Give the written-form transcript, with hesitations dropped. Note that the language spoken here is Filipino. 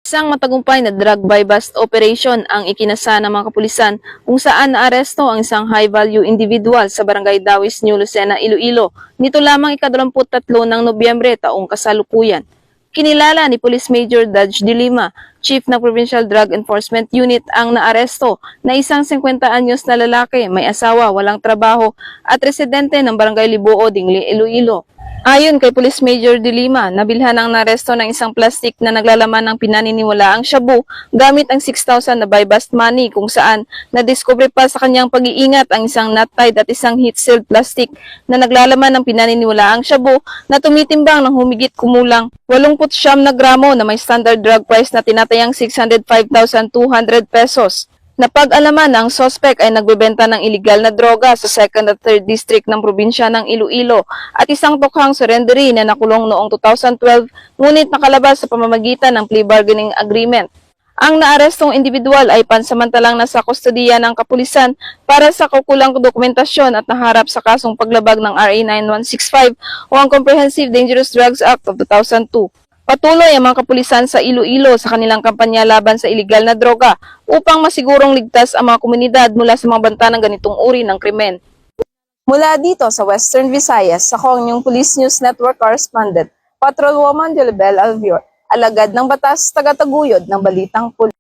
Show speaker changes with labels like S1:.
S1: Isang matagumpay na drug buy-bust operation ang ikinasa ng mga kapulisan kung saan naaresto ang isang high-value individual sa Barangay Dawis, New Lucena, Iloilo. Nito lamang ika-23 ng Nobyembre taong kasalukuyan. Kinilala ni Police Major Dodge de Lima, Chief ng Provincial Drug Enforcement Unit, ang naaresto na isang 50 anyos na lalaki, may asawa, walang trabaho at residente ng Barangay Libuo, Dingli, Iloilo. Ayon kay Police Major de Lima, nabilhan ang naresto ng isang plastic na naglalaman ng pinaniniwalaang shabu gamit ang 6,000 na buy-bust money kung saan nadiskubre pa sa kanyang pag-iingat ang isang knot-tied at isang heat-sealed plastic na naglalaman ng pinaniniwalaang shabu na tumitimbang ng humigit kumulang 89 na gramo na may standard drug price na tinatayang 605,200 pesos. Napag-alaman na ang suspect ay nagbebenta ng iligal na droga sa 2nd at 3rd District ng probinsya ng Iloilo at isang tukhang surrendery na nakulong noong 2012 ngunit nakalabas sa pamamagitan ng plea bargaining agreement. Ang naarestong individual ay pansamantalang nasa kustodiya ng kapulisan para sa kukulang dokumentasyon at naharap sa kasong paglabag ng RA 9165 o ang Comprehensive Dangerous Drugs Act of 2002. Patuloy ang mga kapulisan sa Iloilo sa kanilang kampanya laban sa iligal na droga upang masigurong ligtas ang mga komunidad mula sa mga banta ng ganitong uri ng krimen. Mula dito sa Western Visayas, ako ang inyong Police News Network correspondent, Patrolwoman Jolibel Alvior, alagad ng batas, tagataguyod ng balitang pulis.